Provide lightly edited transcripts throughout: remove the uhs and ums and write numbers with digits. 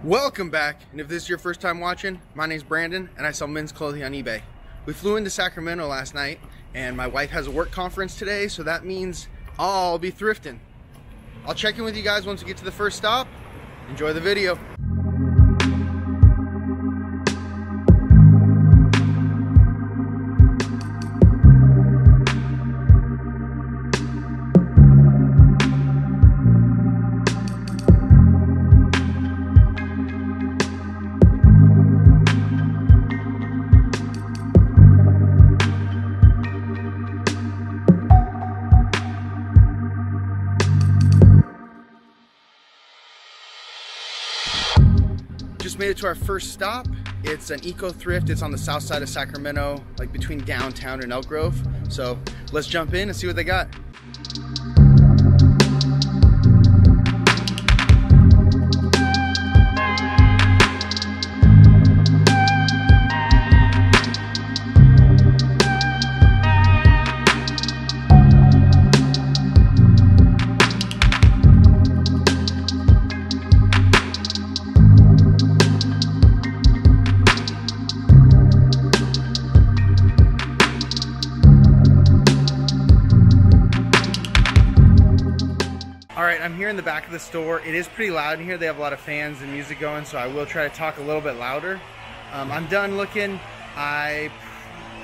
Welcome back, and if this is your first time watching, my name's Brandon and I sell men's clothing on eBay. We flew into Sacramento last night and my wife has a work conference today, so that means I'll be thrifting. I'll check in with you guys once we get to the first stop. Enjoy the video. Just made it to our first stop. It's an eco thrift. It's on the south side of Sacramento, like between downtown and Elk Grove. So let's jump in and see what they got. Alright, I'm here in the back of the store. It is pretty loud in here. They have a lot of fans and music going, so I will try to talk a little bit louder. I'm done looking. I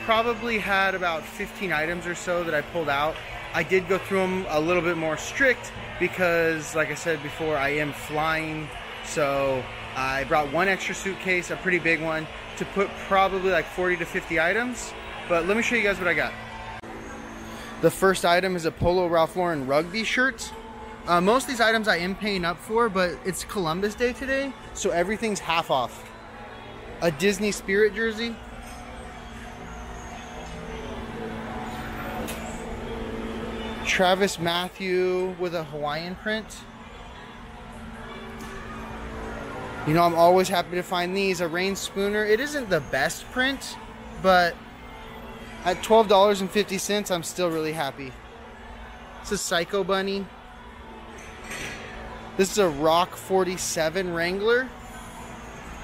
probably had about 15 items or so that I pulled out. I did go through them a little bit more strict because, like I said before, I am flying. So I brought one extra suitcase, a pretty big one, to put probably like 40 to 50 items. But let me show you guys what I got. The first item is a Polo Ralph Lauren rugby shirt. Most of these items I am paying up for, but it's Columbus Day today, so everything's half off. A Disney Spirit jersey. Travis Matthew with a Hawaiian print. You know, I'm always happy to find these. A Rain Spooner. It isn't the best print, but at $12.50, I'm still really happy. It's a Psycho Bunny. This is a Rock 47 Wrangler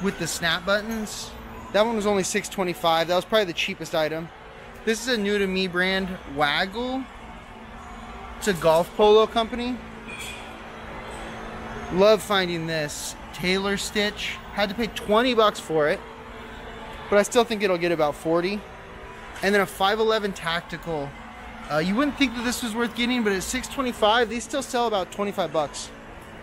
with the snap buttons. That one was only $6.25. That was probably the cheapest item. This is a new to me brand, Waggle. It's a golf polo company. Love finding this. Tailor Stitch. Had to pay 20 bucks for it, but I still think it'll get about 40. And then a 511 Tactical. You wouldn't think that this was worth getting, but at $6.25, these still sell about 25 bucks.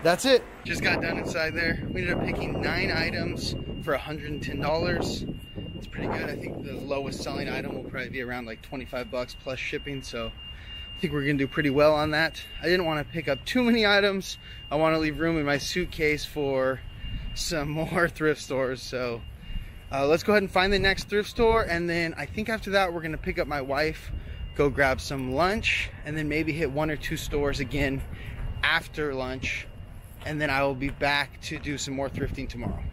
That's it. Just got done inside there. We ended up picking 9 items for $110. It's pretty good. I think the lowest selling item will probably be around like 25 bucks plus shipping. So I think we're gonna do pretty well on that. I didn't want to pick up too many items. I want to leave room in my suitcase for some more thrift stores. So let's go ahead and find the next thrift store. And then I think after that, we're gonna pick up my wife, go grab some lunch, and then maybe hit 1 or 2 stores again after lunch. And then I will be back to do some more thrifting tomorrow.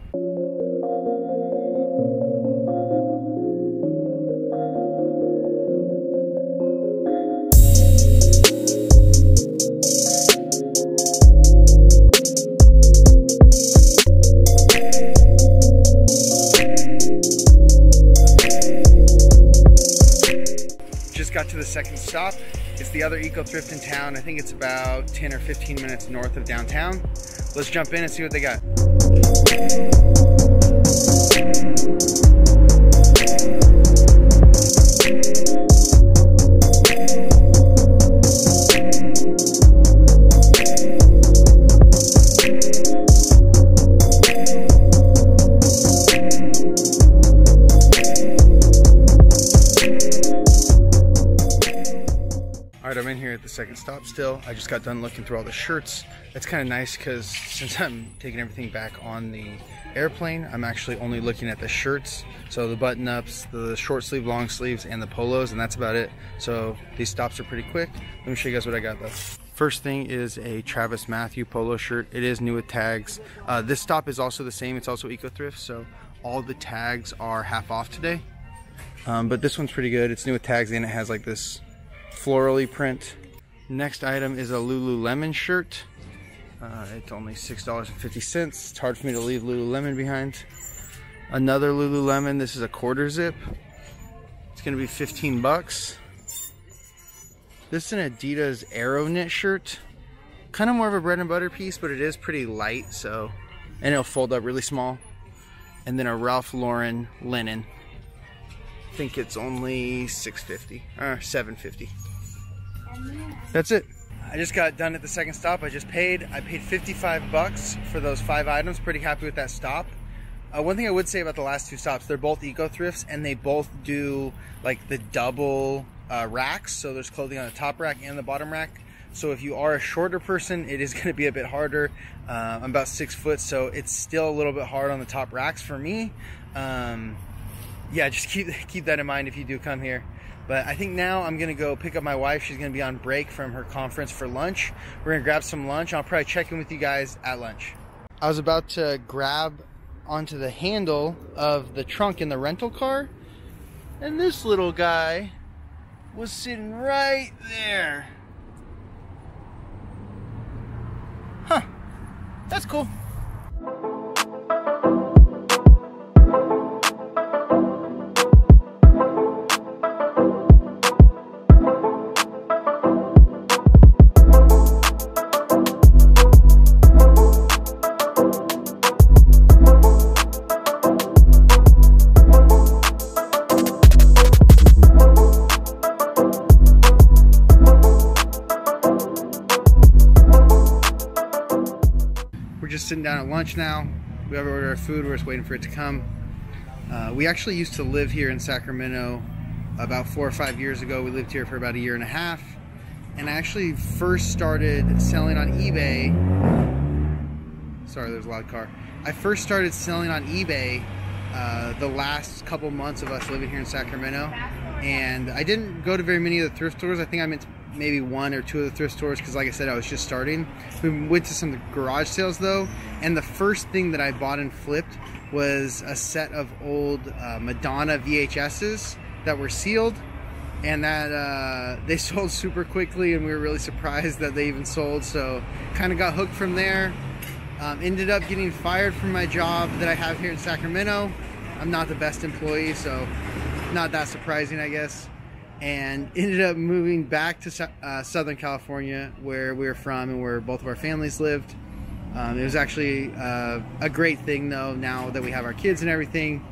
Just got to the second stop. It's the other eco thrift in town. I think it's about 10 or 15 minutes north of downtown. Let's jump in and see what they got. Alright, I'm in here at the second stop still. I just got done looking through all the shirts. That's kind of nice because since I'm taking everything back on the airplane, I'm actually only looking at the shirts. So the button-ups, the short sleeve, long sleeves, and the polos, and that's about it. So these stops are pretty quick. Let me show you guys what I got though. First thing is a Travis Matthew polo shirt. It is new with tags. This stop is also the same. It's also eco thrift, so all the tags are half off today. But this one's pretty good. It's new with tags and it has like this florally print. Next item is a Lululemon shirt. It's only $6.50. It's hard for me to leave Lululemon behind. Another Lululemon. This is a quarter zip. It's gonna be 15 bucks. This is an Adidas Aero knit shirt. Kind of more of a bread and butter piece, but it is pretty light, so, and it'll fold up really small. And then a Ralph Lauren linen. I think it's only $6.50 or $7.50. That's it. I just got done at the second stop. I paid 55 bucks for those 5 items. Pretty happy with that stop. One thing I would say about the last 2 stops, they're both eco thrifts, and they both do like the double racks. So there's clothing on the top rack and the bottom rack. So if you are a shorter person, it is going to be a bit harder. I'm about 6 foot, so it's still a little bit hard on the top racks for me. Yeah, just keep that in mind if you do come here. But I think now I'm going to go pick up my wife. She's going to be on break from her conference for lunch. We're going to grab some lunch. I'll probably check in with you guys at lunch. I was about to grab onto the handle of the trunk in the rental car, and this little guy was sitting right there. Huh, that's cool. We're just sitting down at lunch now. We have ordered our food. We're just waiting for it to come. We actually used to live here in Sacramento about 4 or 5 years ago. We lived here for about 1.5 years. And I actually first started selling on eBay. Sorry, there's a loud car. I first started selling on eBay the last couple months of us living here in Sacramento. And I didn't go to very many of the thrift stores. I think I went to maybe 1 or 2 of the thrift stores because, like I said, I was just starting. We went to some garage sales though, and the first thing that I bought and flipped was a set of old Madonna VHSs that were sealed, and that they sold super quickly, and we were really surprised that they even sold. So kind of got hooked from there. Ended up getting fired from my job that I have here in Sacramento. I'm not the best employee, so not that surprising, I guess. And ended up moving back to Southern California, where we're from and where both of our families lived. It was actually a great thing though, now that we have our kids and everything.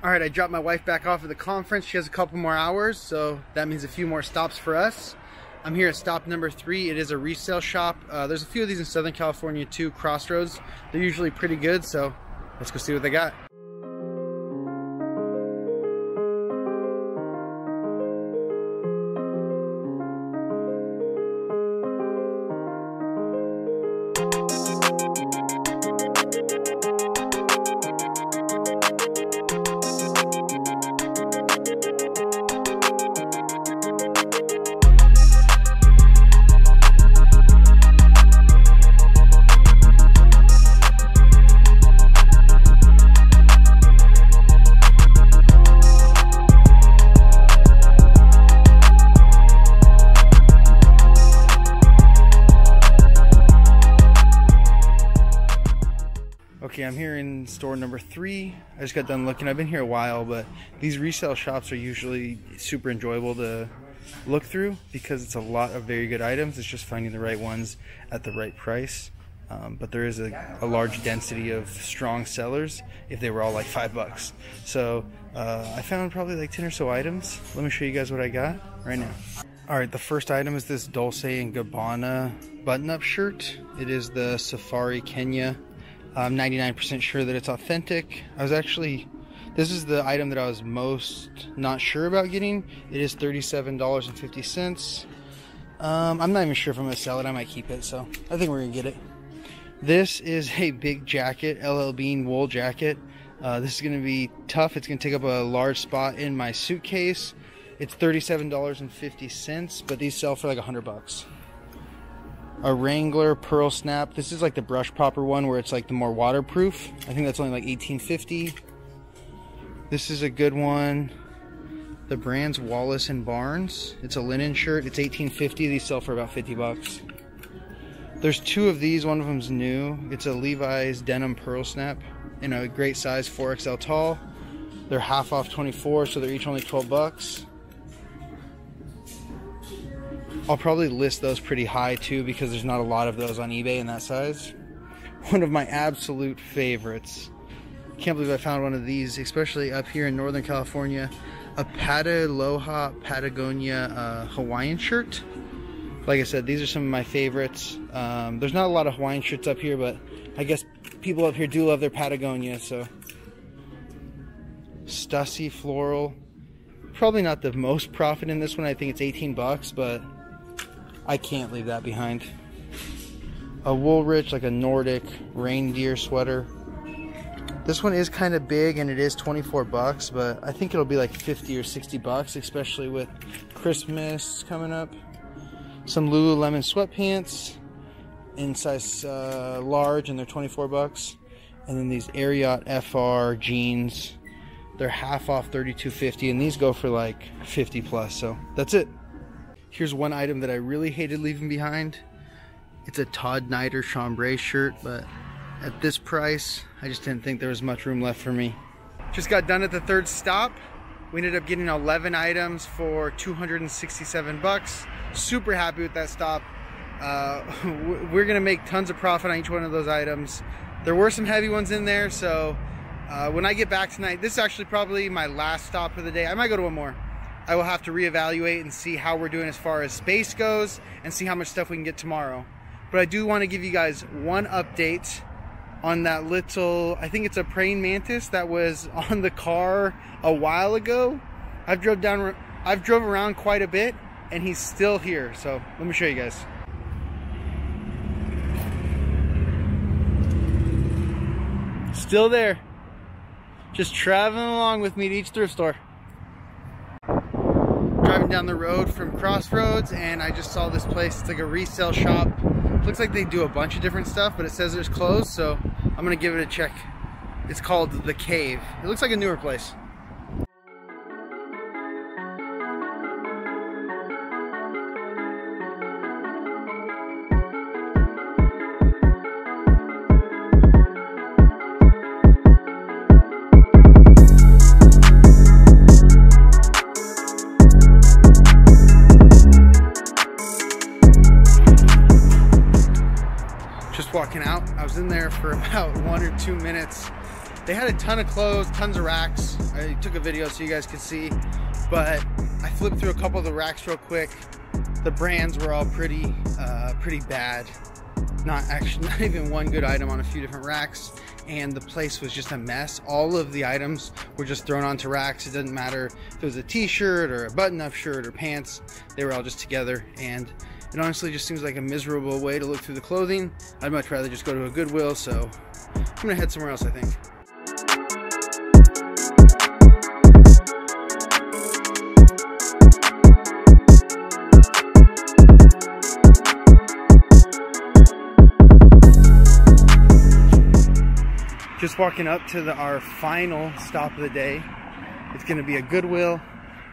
Alright, I dropped my wife back off at the conference. She has a couple more hours, so that means a few more stops for us. I'm here at stop number 3. It is a resale shop. There's a few of these in Southern California too, Crossroads. They're usually pretty good, so let's go see what they got. Okay, I'm here in store number 3. I just got done looking. I've been here a while, but these resale shops are usually super enjoyable to look through because it's a lot of very good items. It's just finding the right ones at the right price. But there is a large density of strong sellers if they were all like $5. So I found probably like 10 or so items. Let me show you guys what I got right now. All right, the first item is this Dolce & Gabbana button-up shirt. It is the Safari Kenya. I'm 99% sure that it's authentic. This is the item that I was most not sure about getting. It is $37.50. I'm not even sure if I'm gonna sell it. I might keep it, so I think we're gonna get it. This is a big jacket, LL Bean wool jacket. This is gonna be tough. It's gonna take up a large spot in my suitcase. It's $37.50, but these sell for like $100. A Wrangler Pearl Snap. This is like the brush popper one where it's like the more waterproof. I think that's only like $18.50. This is a good one. The brand's Wallace and Barnes. It's a linen shirt. It's $18.50. These sell for about $50. There's 2 of these. One of them's new. It's a Levi's denim Pearl Snap in a great size, 4XL tall. They're half off 24, so they're each only $12. I'll probably list those pretty high too because there's not a lot of those on eBay in that size. One of my absolute favorites. Can't believe I found one of these, especially up here in Northern California. A Aloha Patagonia Hawaiian shirt. Like I said, these are some of my favorites. There's not a lot of Hawaiian shirts up here, but I guess people up here do love their Patagonia, so. Stussy Floral. Probably not the most profit in this one. I think it's $18, but I can't leave that behind. A Woolrich, like a Nordic reindeer sweater. This one is kind of big and it is $24, but I think it'll be like $50 or $60, especially with Christmas coming up. Some Lululemon sweatpants in size large, and they're $24. And then these Ariat FR jeans. They're half off, $32.50, and these go for like $50 plus, so that's it. Here's one item that I really hated leaving behind. It's a Todd Snyder chambray shirt, but at this price, I just didn't think there was much room left for me. Just got done at the 3rd stop. We ended up getting 11 items for $267. Super happy with that stop. We're gonna make tons of profit on each one of those items. There were some heavy ones in there, so when I get back tonight, this is actually probably my last stop of the day. I might go to one more. I will have to reevaluate and see how we're doing as far as space goes and see how much stuff we can get tomorrow. But I do want to give you guys one update on that little, I think it's a praying mantis that was on the car a while ago. I've drove around quite a bit and he's still here. So let me show you guys. Still there. Just traveling along with me to each thrift store. Driving down the road from Crossroads and I just saw this place. It's like a resale shop. Looks like they do a bunch of different stuff, but it says it's closed, so I'm gonna give it a check. It's called The Cave. It looks like a newer place. Walking out, I was in there for about 1 or 2 minutes. They had a ton of clothes, tons of racks. I took a video so you guys could see, but I flipped through a couple of the racks real quick. The brands were all pretty bad. Not even one good item on a few different racks, and the place was just a mess. All of the items were just thrown onto racks. It doesn't matter if it was a t-shirt or a button-up shirt or pants, they were all just together, and it honestly just seems like a miserable way to look through the clothing. I'd much rather just go to a Goodwill, so I'm gonna head somewhere else, I think. Just walking up to our final stop of the day. It's gonna be a Goodwill.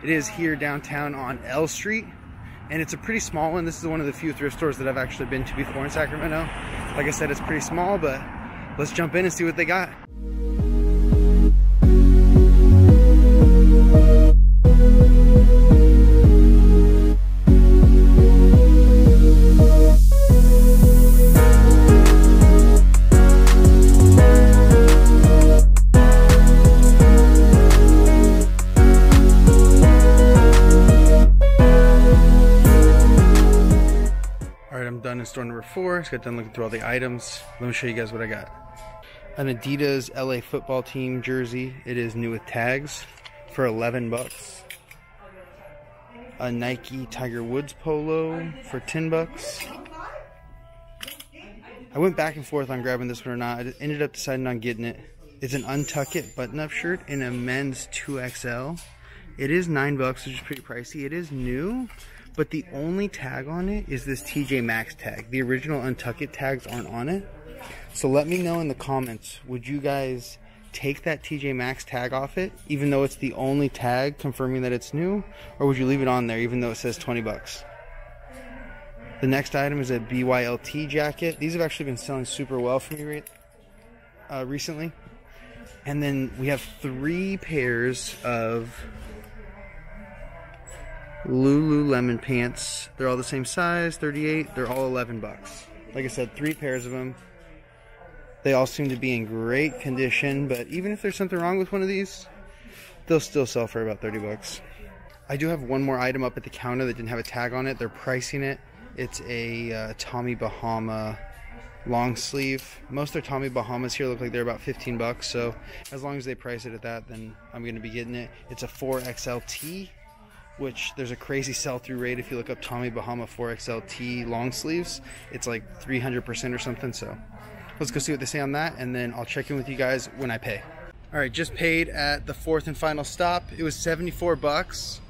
It is here downtown on L Street. And it's a pretty small one. This is one of the few thrift stores that I've actually been to before in Sacramento. Like I said, it's pretty small, but let's jump in and see what they got. Done in store number 4. Just got done looking through all the items. Let me show you guys what I got. An Adidas LA football team jersey. It is new with tags for 11 bucks. A Nike Tiger Woods polo for 10 bucks. I went back and forth on grabbing this one or not. I ended up deciding on getting it. It's an untuck it button-up shirt in a men's 2XL. It is 9 bucks, which is pretty pricey. It is new. But the only tag on it is this TJ Maxx tag. The original Untuck It tags aren't on it. So let me know in the comments, would you guys take that TJ Maxx tag off it, even though it's the only tag confirming that it's new? Or would you leave it on there, even though it says 20 bucks? The next item is a BYLT jacket. These have actually been selling super well for me recently. And then we have 3 pairs of Lululemon pants. They're all the same size, 38. They're all 11 bucks. Like I said, 3 pairs of them. They all seem to be in great condition, but even if there's something wrong with one of these, they'll still sell for about 30 bucks. I do have one more item up at the counter that didn't have a tag on it. They're pricing it. It's a Tommy Bahama long sleeve. Most of their Tommy Bahamas here look like they're about 15 bucks, so as long as they price it at that, then I'm going to be getting it. It's a 4XLT. Which there's a crazy sell-through rate if you look up Tommy Bahama 4XLT long sleeves. It's like 300% or something, so let's go see what they say on that, and then I'll check in with you guys when I pay. All right, just paid at the 4th and final stop. It was 74 bucks.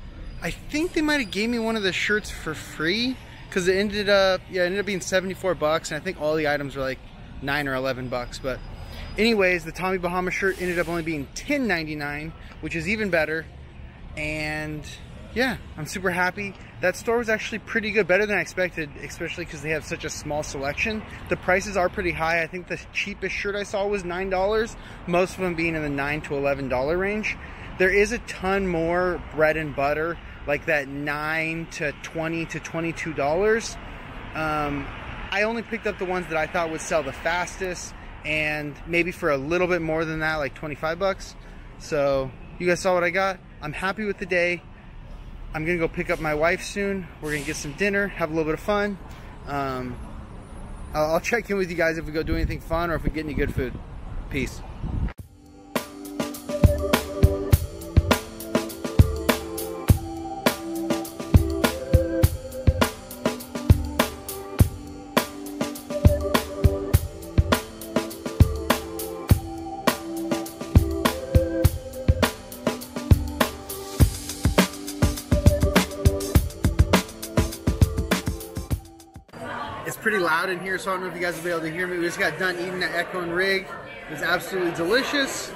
I think they might have gave me one of the shirts for free, because it ended up being 74 bucks, and I think all the items were like 9 or 11 bucks. But anyways, the Tommy Bahama shirt ended up only being $10.99, which is even better. And yeah, I'm super happy. That store was actually pretty good, better than I expected, especially because they have such a small selection. The prices are pretty high. I think the cheapest shirt I saw was $9, most of them being in the $9 to $11 range. There is a ton more bread and butter, like that $9 to $20 to $22. I only picked up the ones that I thought would sell the fastest, and maybe for a little bit more than that, like 25 bucks. So you guys saw what I got. I'm happy with the day. I'm gonna go pick up my wife soon. We're gonna get some dinner, have a little bit of fun. I'll check in with you guys if we go do anything fun or if we get any good food. Peace. Pretty loud in here, so I don't know if you guys will be able to hear me. We just got done eating at Echo and Rig. It was absolutely delicious.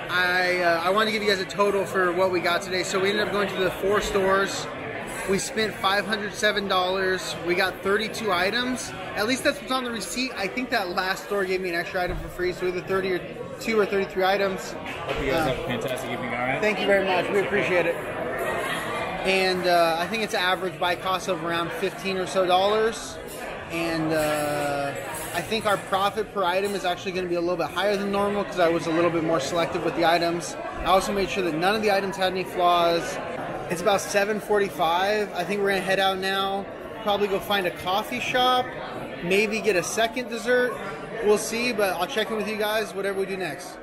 I want to give you guys a total for what we got today. So we ended up going to the 4 stores. We spent $507. We got 32 items. At least that's what's on the receipt. I think that last store gave me an extra item for free, so either 32 or 33 items. Hope you guys have a fantastic evening, all right? Thank you very much. We appreciate it. And I think it's an average buy cost of around $15 or so. And I think our profit per item is actually going to be a little bit higher than normal because I was a little bit more selective with the items. I also made sure that none of the items had any flaws. It's about 7:45. I think we're going to head out now, probably go find a coffee shop, maybe get a second dessert. We'll see, but I'll check in with you guys whatever we do next.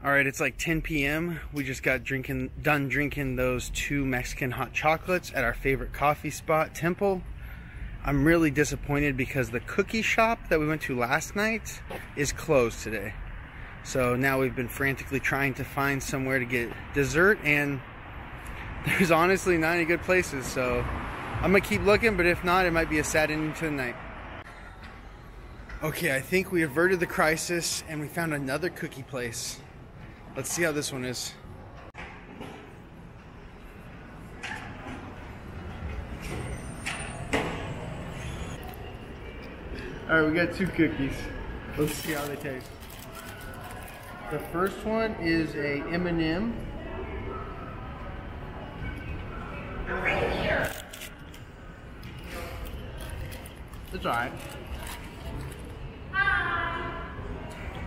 All right, it's like 10 p.m. We just got done drinking those 2 Mexican hot chocolates at our favorite coffee spot, Temple. I'm really disappointed because the cookie shop that we went to last night is closed today. So now we've been frantically trying to find somewhere to get dessert, and there's honestly not any good places. So I'm gonna keep looking, but if not, it might be a sad ending to the night. Okay, I think we averted the crisis and we found another cookie place. Let's see how this one is. All right, we got 2 cookies. Let's see how they taste. The first one is a M&M. It's alright.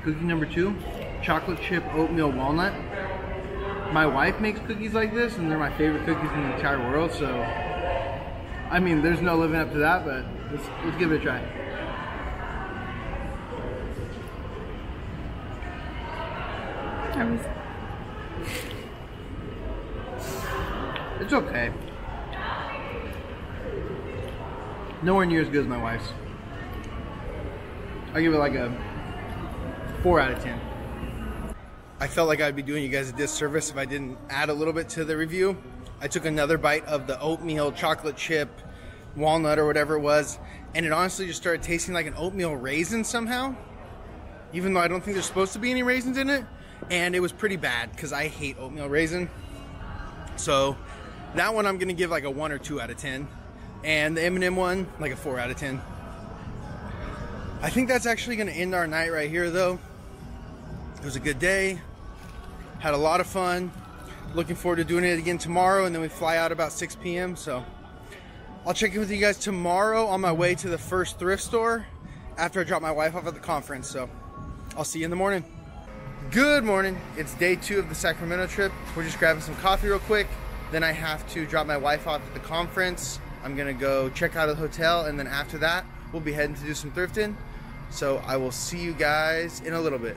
Cookie number 2, chocolate chip oatmeal walnut. My wife makes cookies like this, and they're my favorite cookies in the entire world. So, I mean, there's no living up to that, but let's give it a try. It's okay. Nowhere near as good as my wife's. I give it like a 4 out of 10. I felt like I'd be doing you guys a disservice if I didn't add a little bit to the review. I took another bite of the oatmeal chocolate chip walnut or whatever it was, and it honestly just started tasting like an oatmeal raisin somehow, even though I don't think there's supposed to be any raisins in it. And it was pretty bad because I hate oatmeal raisin. So that one I'm gonna give like a 1 or 2 out of 10, and the M&M one like a 4 out of 10. I think that's actually gonna end our night right here though. It was a good day, had a lot of fun. Looking forward to doing it again tomorrow, and then we fly out about 6 p.m. So I'll check in with you guys tomorrow on my way to the first thrift store after I drop my wife off at the conference. So I'll see you in the morning. Good morning. It's day 2 of the Sacramento trip. We're just grabbing some coffee real quick. Then I have to drop my wife off at the conference. I'm gonna go check out of the hotel, and then after that, we'll be heading to do some thrifting. So I will see you guys in a little bit.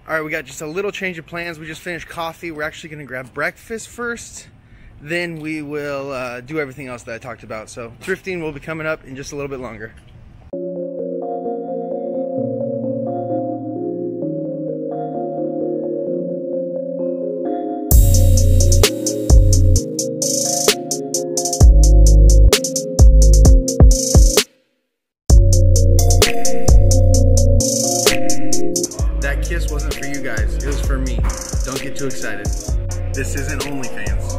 All right, we got just a little change of plans. We just finished coffee. We're actually gonna grab breakfast first. Then we will do everything else that I talked about. So thrifting will be coming up in just a little bit longer. That kiss wasn't for you guys, it was for me. Don't get too excited. This isn't OnlyFans.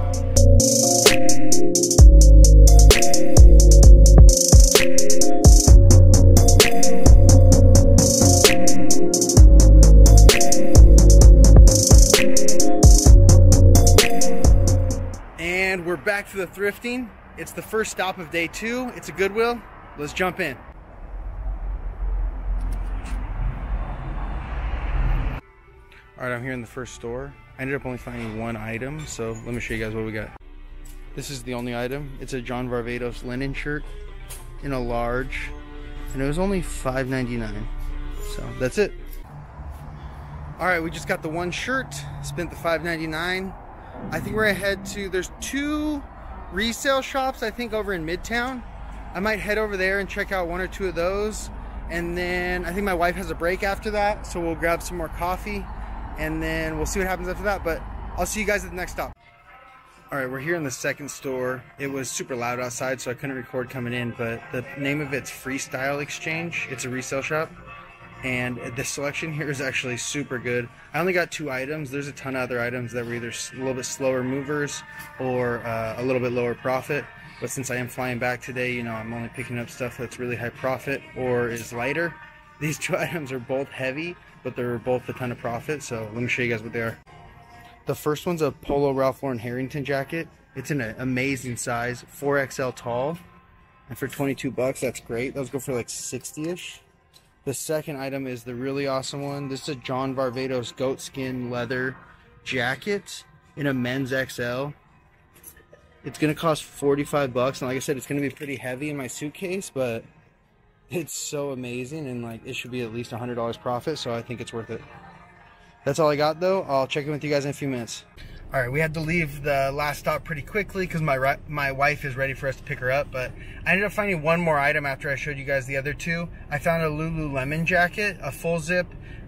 And we're back to the thrifting. It's the first stop of day 2. It's a Goodwill. Let's jump in. All right, I'm here in the first store. I ended up only finding 1 item, so let me show you guys what we got. This is the only item. It's a John Varvatos linen shirt in a large, and it was only $5.99. So that's it. All right, we just got the 1 shirt, spent the $5.99. I think we're gonna head to, there's 2 resale shops, I think, over in Midtown. I might head over there and check out 1 or 2 of those. And then I think my wife has a break after that, so we'll grab some more coffee, and then we'll see what happens after that. But I'll see you guys at the next stop. All right, we're here in the second store. It was super loud outside, so I couldn't record coming in, but the name of it's Freestyle Exchange. It's a resale shop, and the selection here is actually super good. I only got 2 items. There's a ton of other items that were either a little bit slower movers or a little bit lower profit. But since I am flying back today, you know, I'm only picking up stuff that's really high profit or is lighter. These 2 items are both heavy, but they're both a ton of profit. So let me show you guys what they are. The first one's a Polo Ralph Lauren Harrington jacket. It's in an amazing size, 4XL tall. And for 22 bucks, that's great. Those go for like 60-ish. The second item is the really awesome one. This is a John Varvatos goatskin leather jacket in a men's XL. It's gonna cost 45 bucks, and like I said, it's gonna be pretty heavy in my suitcase, but it's so amazing, and like it should be at least $100 profit, so I think it's worth it. That's all I got though. I'll check in with you guys in a few minutes. All right, we had to leave the last stop pretty quickly because my wife is ready for us to pick her up, but I ended up finding 1 more item after I showed you guys the other 2. I found a Lululemon jacket, a full zip.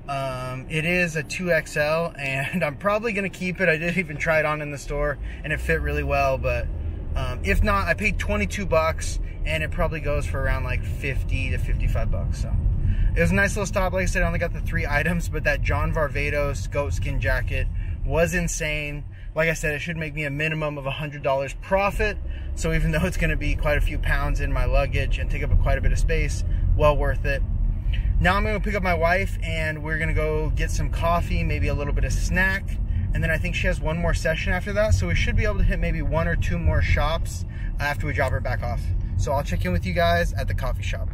It is a 2XL, and I'm probably gonna keep it. I did even try it on in the store, and it fit really well, but if not, I paid 22 bucks, and it probably goes for around like 50 to 55 bucks. So It was a nice little stop. Like I said, I only got the 3 items, but that John Varvatos goatskin jacket was insane. Like I said, it should make me a minimum of $100 profit. So even though it's gonna be quite a few pounds in my luggage and take up quite a bit of space, well worth it. Now I'm gonna pick up my wife and we're gonna go get some coffee, maybe a little bit of snack. And then I think she has one more session after that. So we should be able to hit maybe 1 or 2 more shops after we drop her back off. So I'll check in with you guys at the coffee shop.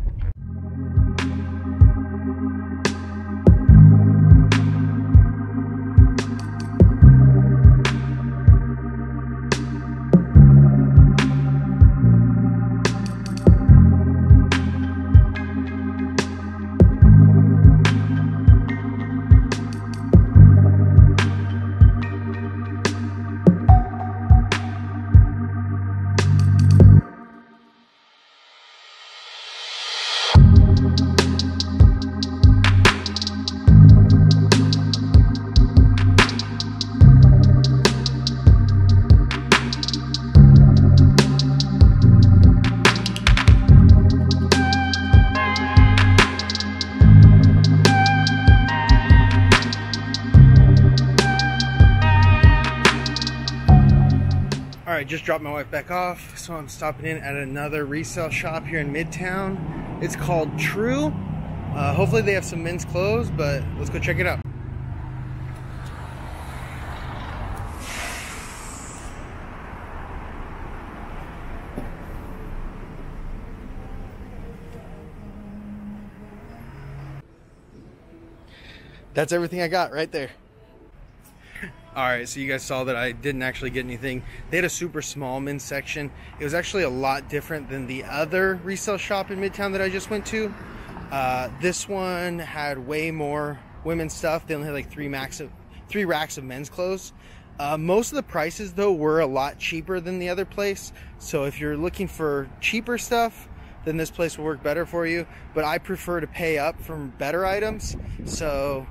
Alright, just dropped my wife back off, so I'm stopping in at another resale shop here in Midtown. It's called True. Hopefully they have some men's clothes, but let's go check it out. That's everything I got right there. Alright, so you guys saw that I didn't actually get anything. They had a super small men's section. It was actually a lot different than the other resale shop in Midtown that I just went to. This one had way more women's stuff. They only had like 3 racks of men's clothes. Most of the prices though were a lot cheaper than the other place. So if you're looking for cheaper stuff, then this place will work better for you. But I prefer to pay up for better items. So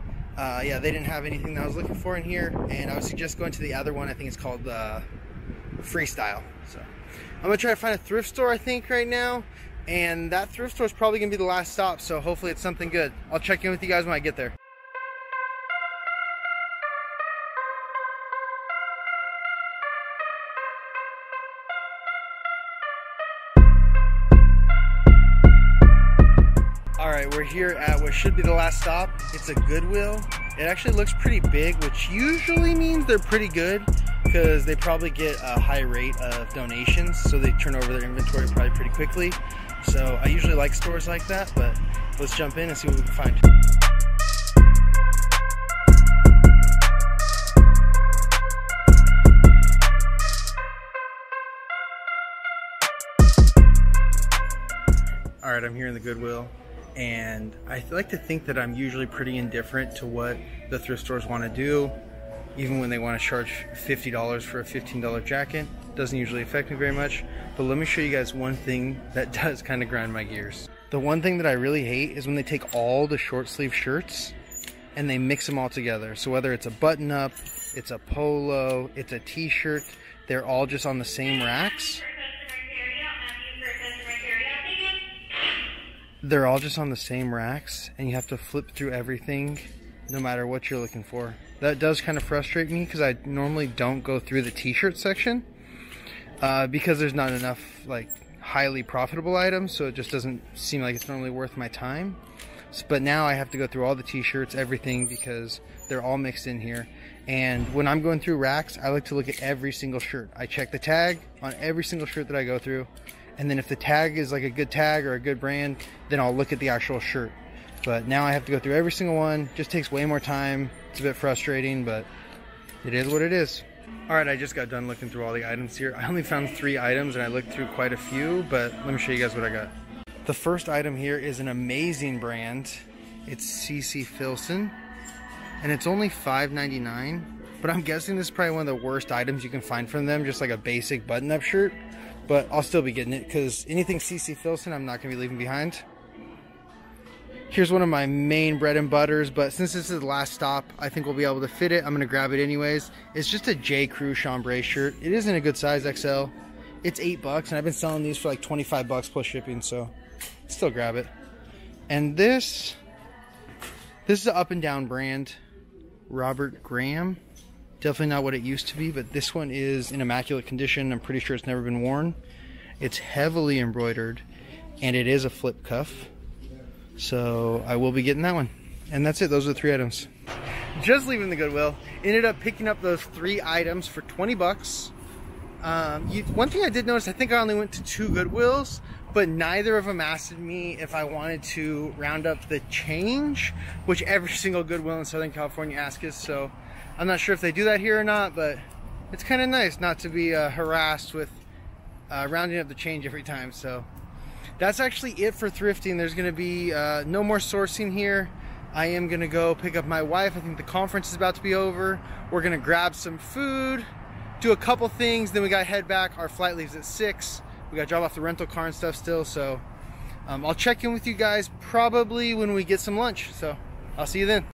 yeah, they didn't have anything that I was looking for in here, and I would suggest going to the other one. I think it's called Freestyle. So I'm gonna try to find a thrift store, I think, right now, and that thrift store is probably gonna be the last stop, so hopefully it's something good. I'll check in with you guys when I get there. Alright, we're here at what should be the last stop. It's a Goodwill. It actually looks pretty big, which usually means they're pretty good because they probably get a high rate of donations, so they turn over their inventory probably pretty quickly. So I usually like stores like that, but let's jump in and see what we can find. Alright, I'm here in the Goodwill. And I like to think that I'm usually pretty indifferent to what the thrift stores want to do, even when they want to charge $50 for a $15 jacket. Doesn't usually affect me very much, but let me show you guys one thing that does kind of grind my gears. The one thing that I really hate is when they take all the short sleeve shirts and they mix them all together. So whether it's a button up, it's a polo, it's a t-shirt, they're all just on the same racks. They're all just on the same racks, and you have to flip through everything no matter what you're looking for. That does kind of frustrate me because I normally don't go through the t-shirt section because there's not enough like highly profitable items, so it just doesn't seem like it's normally worth my time. But now I have to go through all the t-shirts, everything, because they're all mixed in here. And when I'm going through racks, I like to look at every single shirt. I check the tag on every single shirt that I go through. And then if the tag is like a good tag or a good brand, then I'll look at the actual shirt. But now I have to go through every single one. Just takes way more time. It's a bit frustrating, but it is what it is. All right, I just got done looking through all the items here. I only found 3 items and I looked through quite a few, but let me show you guys what I got. The first item here is an amazing brand. It's CC Filson, and it's only $5.99, but I'm guessing this is probably one of the worst items you can find from them, just like a basic button-up shirt. But I'll still be getting it because anything CC Filson I'm not going to be leaving behind. Here's one of my main bread and butters, but since this is the last stop, I think we'll be able to fit it. I'm going to grab it anyways. It's just a J. Crew chambray shirt. It isn't a good size XL. It's $8, and I've been selling these for like 25 bucks plus shipping, so still grab it. And this This is an up and down brand. Robert Graham. Definitely not what it used to be, but this one is in immaculate condition. I'm pretty sure it's never been worn. It's heavily embroidered, and it is a flip cuff. So I will be getting that one. And that's it. Those are the 3 items. Just leaving the Goodwill. Ended up picking up those 3 items for 20 bucks. One thing I did notice, I think I only went to 2 Goodwills, but neither of them asked me if I wanted to round up the change, which every single Goodwill in Southern California asks us. So I'm not sure if they do that here or not, but it's kind of nice not to be harassed with rounding up the change every time. So that's actually it for thrifting. There's going to be no more sourcing here. I am going to go pick up my wife. I think the conference is about to be over. We're going to grab some food, do a couple things, then we got to head back. Our flight leaves at 6. We got to drop off the rental car and stuff still. So I'll check in with you guys probably when we get some lunch. So I'll see you then.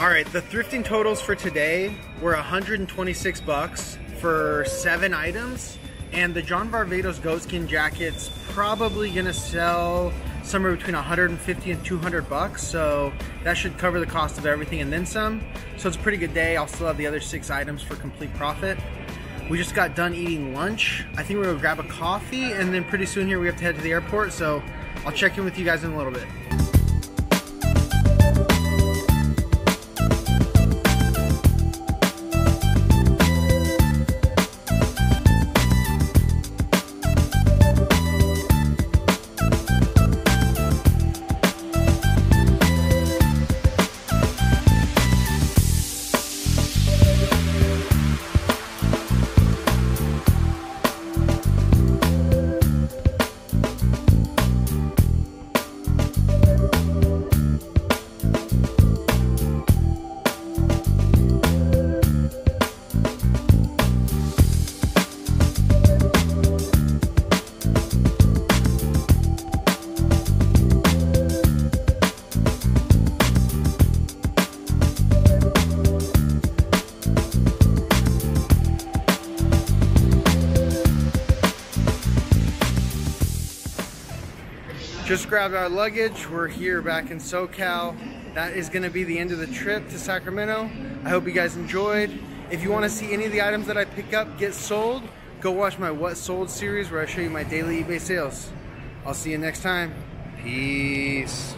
Alright, the thrifting totals for today were 126 bucks for 7 items, and the John Varvatos goatskin jacket's probably gonna sell somewhere between 150 and 200 bucks, so that should cover the cost of everything and then some. So it's a pretty good day. I'll still have the other 6 items for complete profit. We just got done eating lunch. I think we're gonna grab a coffee, and then pretty soon here we have to head to the airport, so I'll check in with you guys in a little bit. Just grabbed our luggage. We're here back in SoCal. That is going to be the end of the trip to Sacramento. I hope you guys enjoyed. If you want to see any of the items that I pick up get sold, go watch my What Sold series where I show you my daily eBay sales. I'll see you next time. Peace.